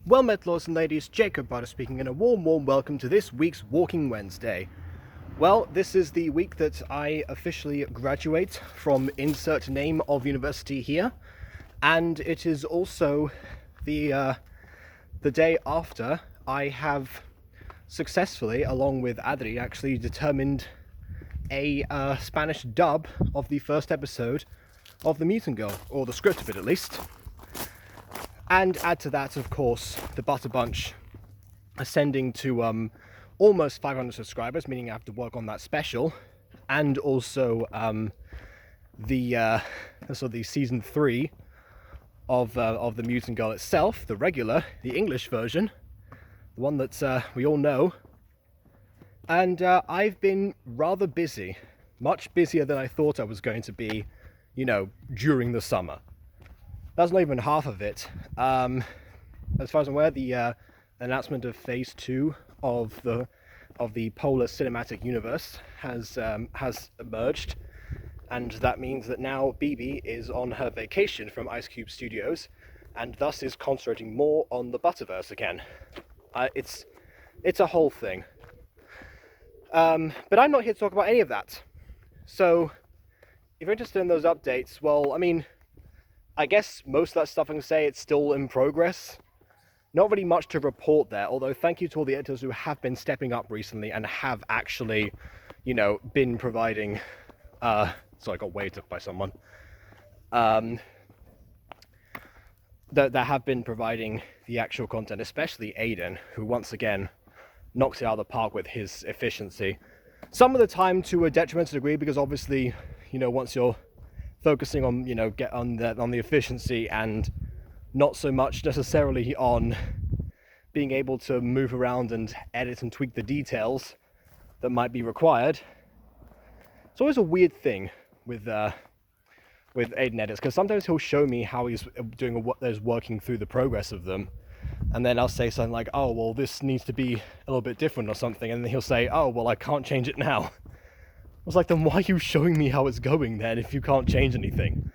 Well met, lords and ladies, Jacob Butter speaking, and a warm welcome to this week's Walking Wednesday. Well, this is the week that I officially graduate from insert name of university here, and it is also the day after I have successfully, along with Adri, actually determined a Spanish dub of the first episode of The Mutant Girl, or the script of it at least. And add to that, of course, the Butter Bunch ascending to almost 500 subscribers, meaning I have to work on that special, and also the season 3 of The Mutant Girl itself, the regular, the English version, the one that we all know. And I've been rather busy, much busier than I thought I was going to be, during the summer. That's not even half of it. As far as I'm aware, the announcement of Phase 2 of the Polar Cinematic Universe has emerged, and that means that now BB is on her vacation from Ice Cube Studios, and thus is concentrating more on the Butterverse again. It's a whole thing. But I'm not here to talk about any of that. So, if you're interested in those updates, well, I guess most of that stuff I can say it's still in progress. Not really much to report there, although thank you to all the editors who have been stepping up recently and have actually, been providing... Sorry, I got waved at by someone. That have been providing the actual content, especially Aiden, who once again knocks it out of the park with his efficiency. Some of the time to a detrimental degree, because obviously, once you're focusing on, get on the efficiency and not so much necessarily on being able to move around and edit and tweak the details that might be required. It's always a weird thing with Aiden edits, because sometimes he'll show me how he's doing what there's working through the progress of them, and then I'll say something like, oh, well, this needs to be a little bit different or something, and then he'll say, oh, well, I can't change it now. I was like, then why are you showing me how it's going then if you can't change anything?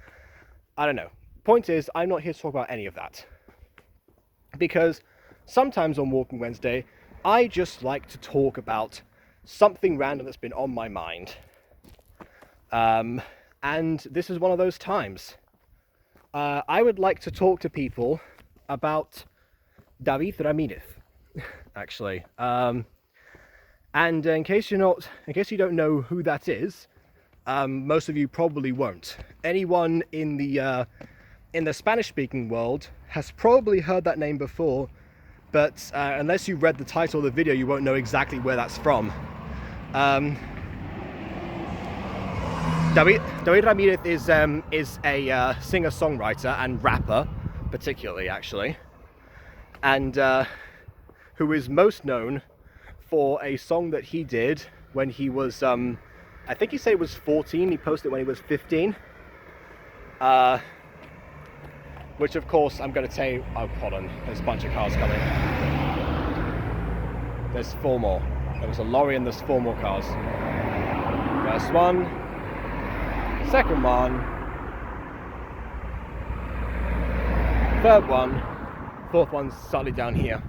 I don't know. Point is, I'm not here to talk about any of that. Because sometimes on Walking Wednesday, I just like to talk about something random that's been on my mind. And this is one of those times. I would like to talk to people about David Ramirez, actually. And in case you don't know who that is, most of you probably won't. Anyone in the Spanish-speaking world has probably heard that name before, but unless you read the title of the video, you won't know exactly where that's from. David Ramirez is a singer-songwriter and rapper, particularly actually, and who is most known for a song that he did when he was, I think he said it was 14, he posted it when he was 15. Which of course I'm going to say, oh hold on, there's a bunch of cars coming. There's 4 more. There was a lorry and there's 4 more cars. First one, second one, third one, fourth one's slightly down here.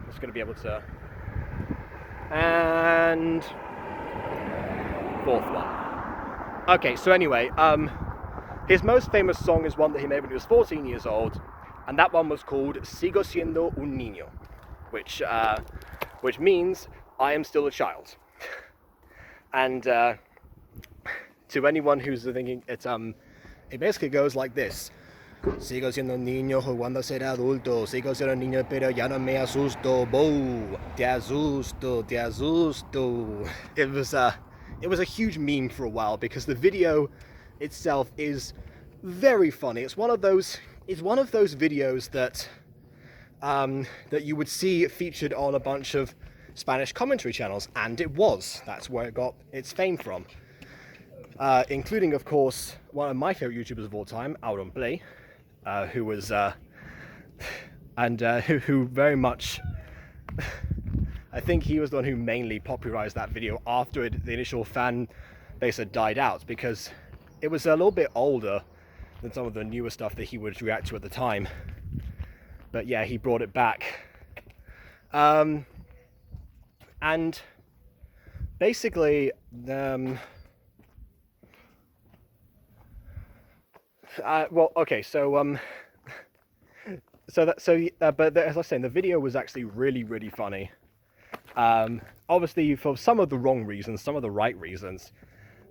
Just going to be able to... and fourth one. Okay, so anyway, his most famous song is one that he made when he was 14 years old, and that one was called Sigo siendo un niño, which means I am still a child. And to anyone who's thinking, it basically goes like this. Sigo siendo un niño jugando a ser adulto. Sigo siendo un niño pero ya no me asusto. Bo, te asusto, te asusto. It was a huge meme for a while because the video itself is very funny. It's one of those videos that that you would see featured on a bunch of Spanish commentary channels, and it was. That's where it got its fame from. Including, of course, one of my favorite YouTubers of all time, Auronplay, who was who very much I think he was the one who mainly popularized that video after the initial fan base had died out, because it was a little bit older than some of the newer stuff that he would react to at the time. But yeah, he brought it back. And basically, well, okay, so but as I was saying, the video was actually really, really funny. Obviously, for some of the wrong reasons, some of the right reasons.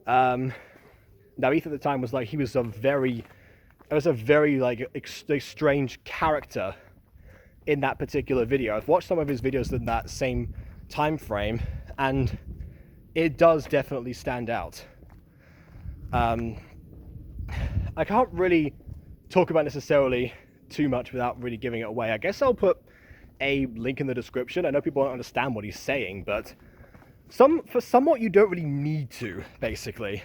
Now, Ethan at the time was like, he was a very like strange character in that particular video. I've watched some of his videos in that same time frame, and it does definitely stand out. I can't really talk about necessarily too much without really giving it away. I guess I'll put a link in the description. I know people don't understand what he's saying, but for somewhat you don't really need to, basically.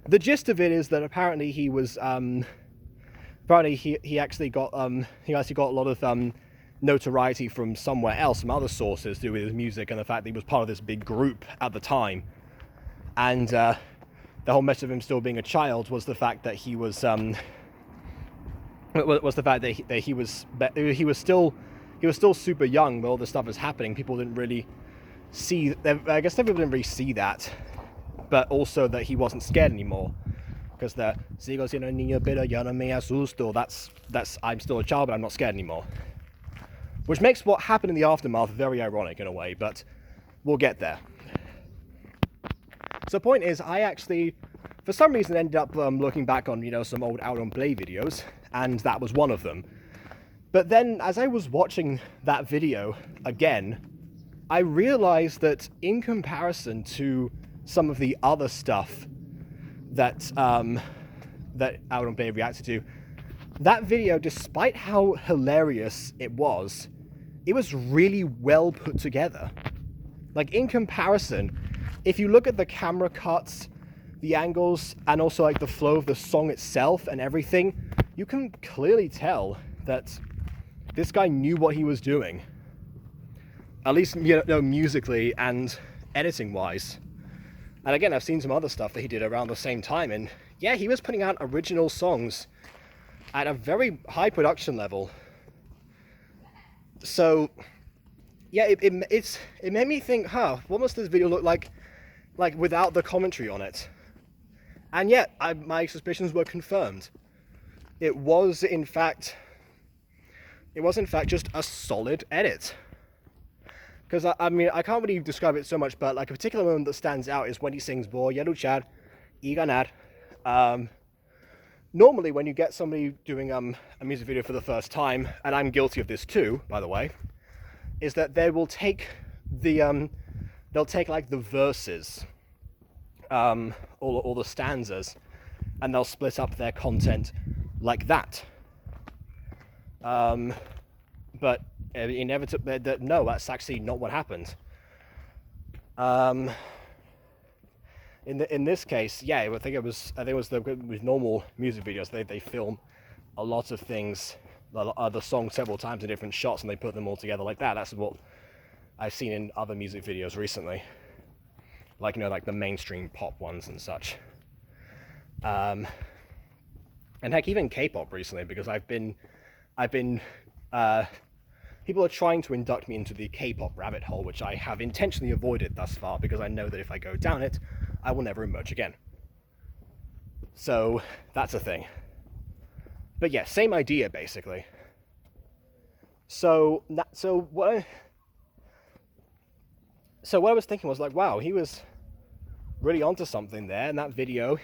The gist of it is that apparently he was apparently he actually got a lot of notoriety from somewhere else, from other sources, to do with his music and the fact that he was part of this big group at the time. And the whole mess of him still being a child was the fact that he was he was still super young when all this stuff was happening. People didn't really see, I guess people didn't really see that, but also that he wasn't scared anymore, because the sigo siendo niño pero ya no me asusto, that's I'm still a child but I'm not scared anymore, which makes what happened in the aftermath very ironic in a way, but we'll get there. So the point is, I actually for some reason ended up looking back on some old Out on Play videos, and that was one of them. But then as I was watching that video again, I realized that in comparison to some of the other stuff that that Out on Play reacted to, that video, despite how hilarious it was really well put together. Like, in comparison, if you look at the camera cuts, the angles, and also like the flow of the song itself and everything, you can clearly tell that this guy knew what he was doing. At least, musically and editing wise. And again, I've seen some other stuff that he did around the same time, and yeah, he was putting out original songs at a very high production level. So yeah, it made me think, what must this video look like without the commentary on it? And yet, my suspicions were confirmed. It was in fact just a solid edit. Because I mean, I can't really describe it so much, but like a particular moment that stands out is when he sings "Voy a luchar y ganar." Normally, when you get somebody doing a music video for the first time, and I'm guilty of this too, by the way, is that they will take they'll take like the verses, all the stanzas, and they'll split up their content like that. But inevitably, no, that's actually not what happened. In this case, yeah, I think it was with normal music videos. They film a lot of things, the song several times in different shots, and they put them all together like that. That's what I've seen in other music videos recently, like like the mainstream pop ones and such. And heck, even K-pop recently, because I've been people are trying to induct me into the K-pop rabbit hole, which I have intentionally avoided thus far, because I know that if I go down it, I will never emerge again. So that's a thing. But yeah, same idea basically. So what I was thinking was like, wow, he was really onto something there, and that video,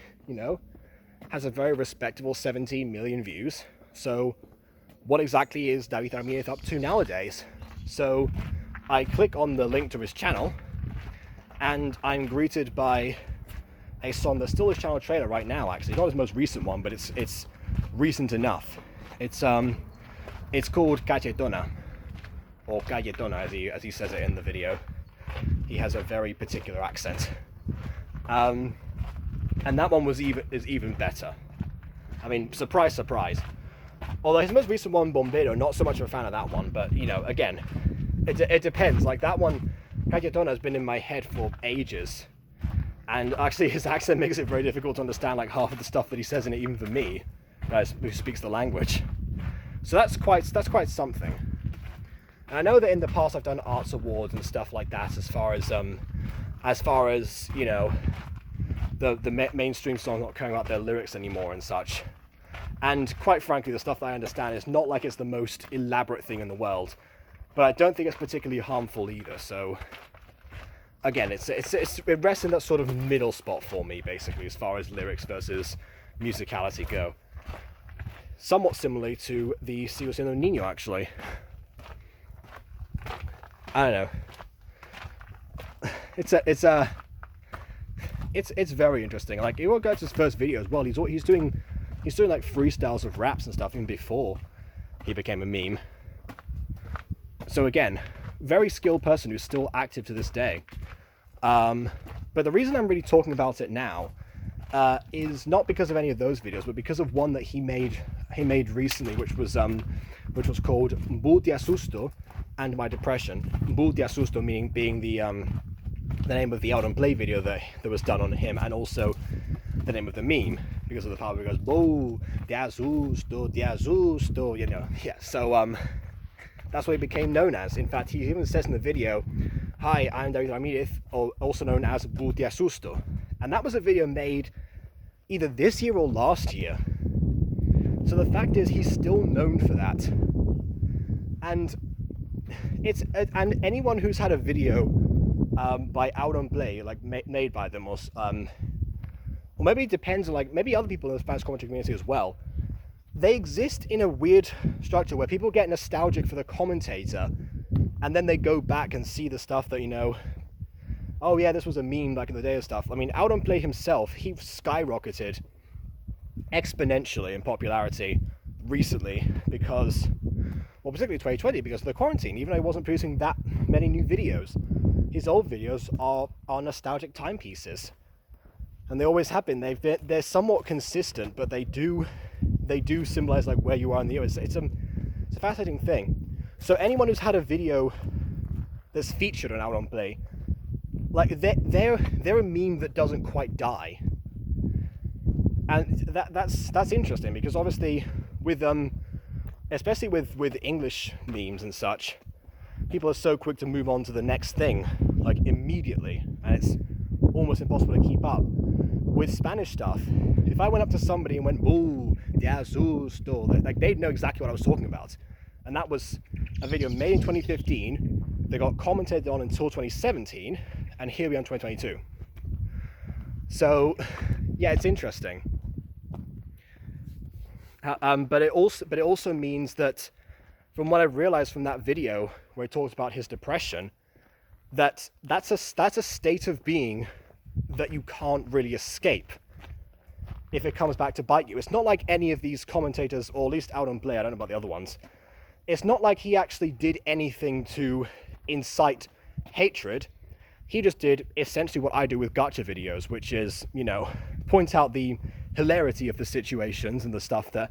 has a very respectable 17 million views. So what exactly is David Ramirez up to nowadays? So I click on the link to his channel, and I'm greeted by a song that's still his channel trailer right now, actually. Not his most recent one, but it's recent enough. It's called Galletona, or Galletona as he says it in the video. He has a very particular accent. And that one is even better. I mean, surprise, surprise. Although his most recent one, Bombero, not so much of a fan of that one, but again, it depends. Like, that one, Galletona, has been in my head for ages, and actually his accent makes it very difficult to understand like half of the stuff that he says in it, even for me, guys who speaks the language. So that's quite something. And I know that in the past I've done arts awards and stuff like that, as far as you know, the mainstream songs not caring about their lyrics anymore and such. And quite frankly, the stuff that I understand is not like it's the most elaborate thing in the world, but I don't think it's particularly harmful either. So again, it rests in that sort of middle spot for me, basically, as far as lyrics versus musicality go. Somewhat similarly to the Sigo Siendo Niño, actually. I don't know. It's very interesting. Like, you will go to his first video as well. He's doing like freestyles of raps and stuff even before he became a meme. So again, very skilled person who's still active to this day. But the reason I'm really talking about it now is not because of any of those videos, but because of one that he made recently, which was called Mbu de ASUSTO and My Depression. Mbu de ASUSTO being the name of the out and play video that was done on him, and also the name of the meme, because of the part where it goes Mbu de ASUSTO, you know. Yeah, so that's what he became known as. In fact, he even says in the video, "Hi, I'm David Ramirez, also known as Mbu de ASUSTO." And that was a video made either this year or last year. So the fact is, he's still known for that. And anyone who's had a video by Out on Play, like made by them, or maybe it depends on, like, maybe other people in the Spanish commentary community as well, they exist in a weird structure where people get nostalgic for the commentator, and then they go back and see the stuff that, you know, oh yeah, this was a meme back in the day and stuff. I mean, Out on Play himself, he skyrocketed exponentially in popularity recently because, well, particularly 2020, because of the quarantine. Even though he wasn't producing that many new videos, his old videos are nostalgic timepieces, and they always have been. They're somewhat consistent, but they do symbolize like where you are in the year. It's a fascinating thing. So anyone who's had a video that's featured on Out on Play, like they're a meme that doesn't quite die. And that's interesting, because obviously with especially with English memes and such, people are so quick to move on to the next thing, like immediately, and it's almost impossible to keep up. With Spanish stuff, if I went up to somebody and went, "Boo, de ASUSTO," like they'd know exactly what I was talking about. And that was a video made in 2015, that got commented on until 2017, and here we are in 2022. So yeah, it's interesting. But it also means that, from what I've realized from that video where he talks about his depression, that's a state of being that you can't really escape if it comes back to bite you. It's not like any of these commentators, or at least Out on Play, I don't know about the other ones, it's not like he actually did anything to incite hatred. He just did essentially what I do with gacha videos, which is, you know, point out the hilarity of the situations and the stuff that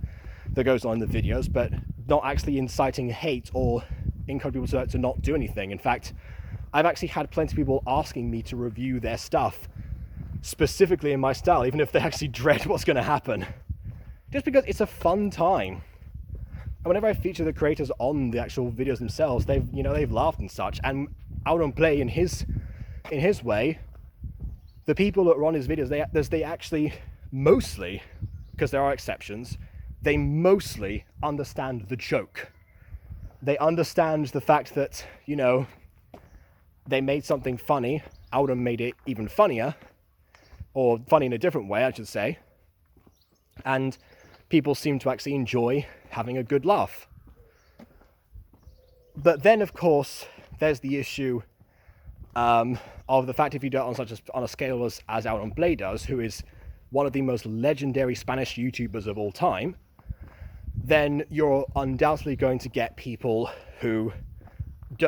goes on in the videos, but not actually inciting hate or encouraging people to not do anything. In fact, I've actually had plenty of people asking me to review their stuff specifically in my style, even if they actually dread what's going to happen, just because it's a fun time. And whenever I feature the creators on the actual videos themselves, they've laughed and such. And Out on Play, in his way, the people that are on his videos, they actually mostly, because there are exceptions, they mostly understand the joke. They understand the fact that, you know, they made something funny, Audum made it even funnier, or funny in a different way, I should say, and people seem to actually enjoy having a good laugh. But then, of course, there's the issue of the fact, if you do it on a scale as Out on Play does, who is one of the most legendary Spanish YouTubers of all time, then you're undoubtedly going to get people who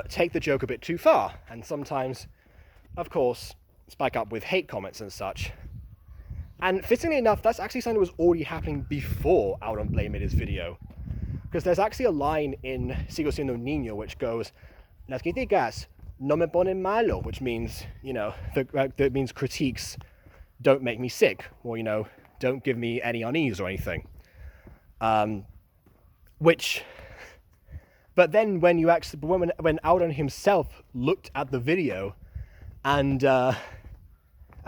take the joke a bit too far, and sometimes, of course, spike up with hate comments and such. And fittingly enough, that's actually something that was already happening before Out on Play made his video, because there's actually a line in Sigo Siendo Niño which goes, "Las críticas no me ponen malo," which means, you know, that means critiques don't make me sick, or, you know, don't give me any unease or anything. Which, but then when you actually, when Audon himself looked at the video and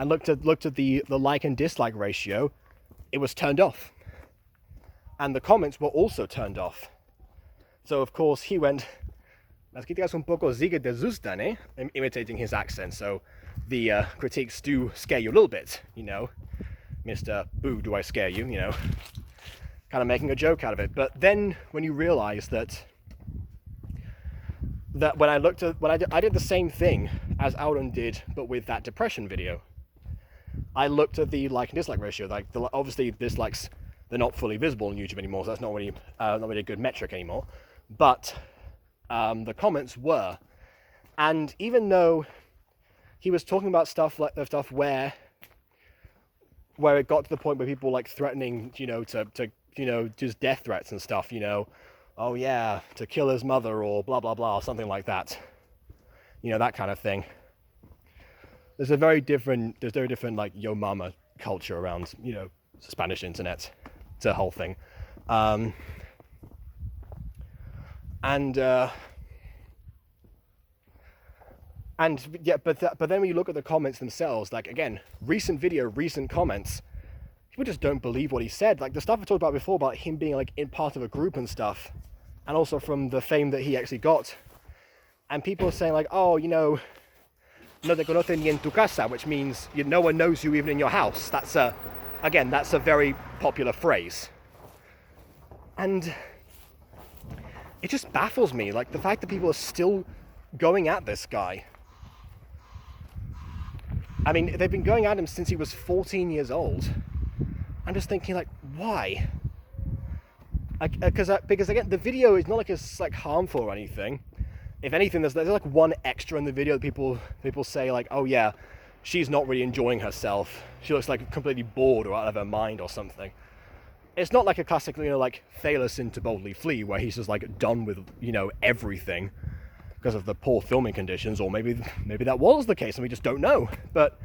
looked at the like and dislike ratio, it was turned off. And the comments were also turned off. So of course he went, las críticas un poco sí que te asustan, eh? Imitating his accent, so the critiques do scare you a little bit, you know. Mr. Boo, do I scare you, you know. Kind of making a joke out of it. But then when you realize that when I looked at, I did the same thing as Audon did, but with that depression video. I looked at the like and dislike ratio. Like obviously dislikes, they're not fully visible on YouTube anymore, so that's not really a good metric anymore. But the comments were, and even though he was talking about stuff like the stuff where it got to the point where people like threatening, you know, to you know, just death threats and stuff, you know, oh yeah, to kill his mother or blah blah blah, something like that, you know, that kind of thing. There's very different like yo mama culture around, you know, Spanish internet. It's a whole thing. And yeah, but then when you look at the comments themselves, like again, recent video, recent comments, people just don't believe what he said. Like the stuff I talked about before about him being like in part of a group and stuff, and also from the fame that he actually got. And people are saying like, oh, you know, no te conocen ni en tu casa, which means no one knows you even in your house. That's a very popular phrase. And it just baffles me, like the fact that people are still going at this guy. I mean, they've been going at him since he was 14 years old. I'm just thinking, like, why? Because again, the video is not like it's like harmful or anything. If anything, there's like one extra in the video that people say like, oh yeah, she's not really enjoying herself. She looks like completely bored or out of her mind or something. It's not like a classic, you know, like Thaler Sin to Boldly Flee, where he's just like done with, you know, everything because of the poor filming conditions, or maybe that was the case and we just don't know. But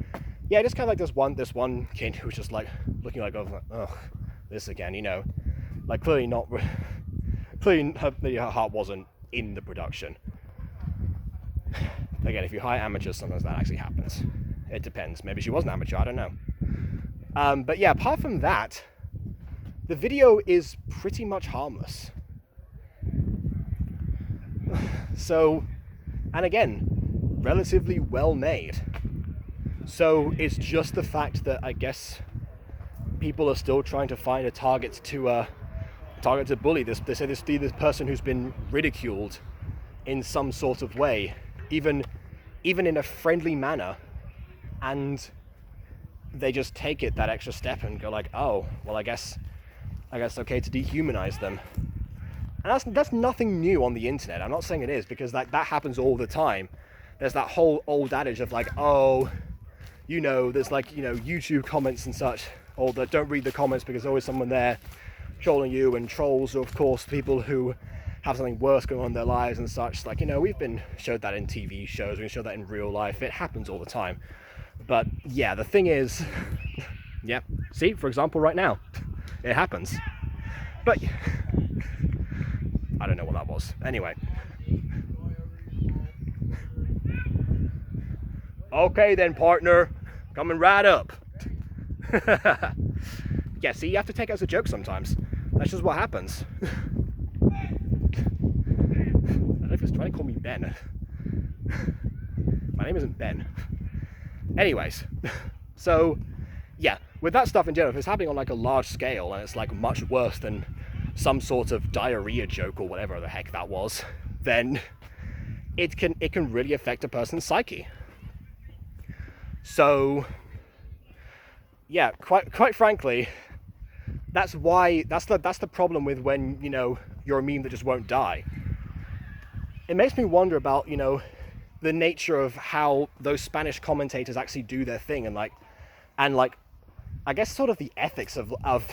yeah, just kind of like this one kid who was just like looking like, oh, this again, you know, like clearly her heart wasn't in the production. Again, if you hire amateurs, sometimes that actually happens. It depends. Maybe she was an amateur, I don't know. But yeah, apart from that, the video is pretty much harmless. So, and again, relatively well made. So it's just the fact that I guess people are still trying to find a target to bully. This person who's been ridiculed in some sort of way, even in a friendly manner, and they just take it that extra step and go like, oh, well, I guess okay to dehumanize them. And that's nothing new on the internet. I'm not saying it is, because that happens all the time. There's that whole old adage of like, oh, you know, there's like, you know, YouTube comments and such, or that don't read the comments because there's always someone there trolling you, and trolls are of course people who have something worse going on in their lives and such. Like, you know, we've been showed that in TV shows, we've been showed that in real life. It happens all the time. But yeah, the thing is, yeah, see, for example, right now, it happens. But I don't know what that was. Anyway. Okay then, partner, coming right up. Yeah, see, you have to take it as a joke sometimes. That's just what happens. I don't know if he's trying to call me Ben. My name isn't Ben. Anyways, so yeah, with that stuff in general, if it's happening on like a large scale and it's like much worse than some sort of diarrhea joke or whatever the heck that was, then it can really affect a person's psyche. So yeah, quite frankly, that's the problem with when, you know, you're a meme that just won't die. It makes me wonder about, you know, the nature of how those Spanish commentators actually do their thing, and I guess sort of the ethics of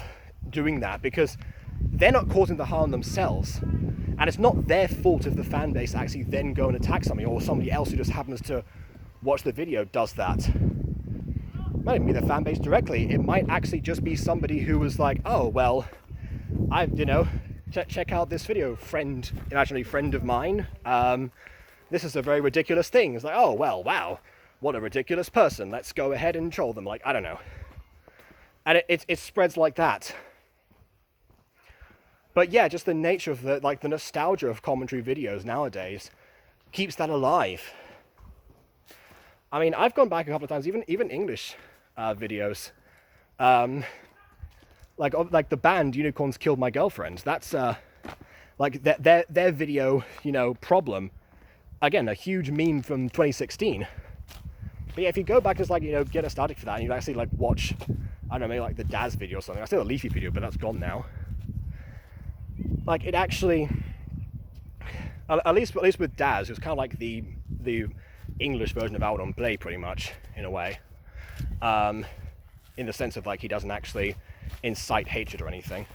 doing that, because they're not causing the harm themselves, and it's not their fault if the fan base actually then go and attack something, or somebody else who just happens to watch the video does that. It might even be the fan base directly. It might actually just be somebody who was like, oh well, you know, check out this video, imaginary friend of mine. This is a very ridiculous thing. It's like, oh, well, wow, what a ridiculous person. Let's go ahead and troll them. Like, I don't know. And it spreads like that. But yeah, just the nature of the nostalgia of commentary videos nowadays keeps that alive. I mean, I've gone back a couple of times, even English videos. Like the band Unicorns Killed My Girlfriend. That's like their video, Problem. Again, a huge meme from 2016. But yeah, if you go back, just get nostalgic for that, and you actually watch, I don't know, maybe the Daz video or something. I still a Leafy video, but that's gone now. Like, it actually, at least with Daz, it was kind of like the English version of Out on Play, pretty much, in a way. In the sense of he doesn't actually incite hatred or anything.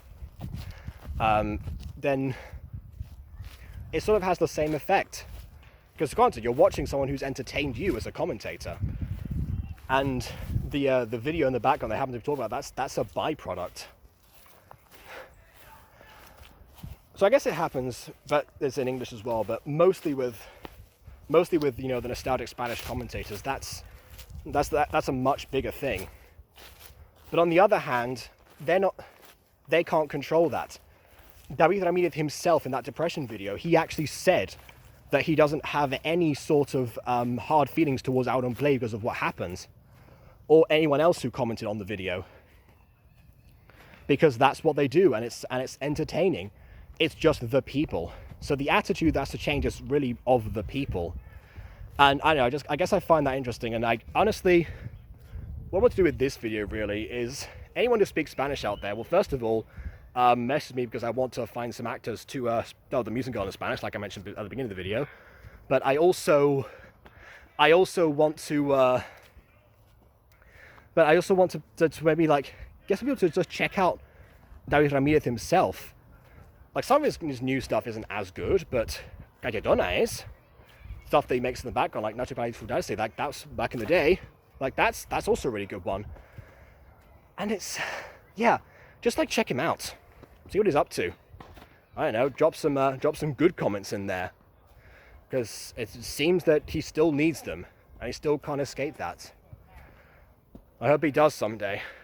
Then it sort of has the same effect. Because granted, you're watching someone who's entertained you as a commentator, and the video in the background they happen to be talking about, that's a byproduct. So I guess it happens, but it's in English as well. But mostly with the nostalgic Spanish commentators, that's a much bigger thing. But on the other hand, they can't control that. David Ramirez himself in that depression video, he actually said that he doesn't have any sort of hard feelings towards Out on Play because of what happens, or anyone else who commented on the video, because that's what they do, and it's entertaining. It's just the people. So the attitude that's to change is really of the people. And I don't know, I guess I find that interesting. And I honestly, what I want to do with this video really is anyone who speaks Spanish out there, well, first of all, message me, because I want to find some actors to spell the music in Spanish, like I mentioned at the beginning of the video. But I also want to maybe get some people to just check out David Ramirez himself. Some of his new stuff isn't as good, but Galladona is. Stuff that he makes in the background, like Nacho País Fudarse, that's back in the day. That's also a really good one. And it's, yeah, just check him out. See what he's up to. I don't know, drop some good comments in there. Because it seems that he still needs them, and he still can't escape that. I hope he does someday.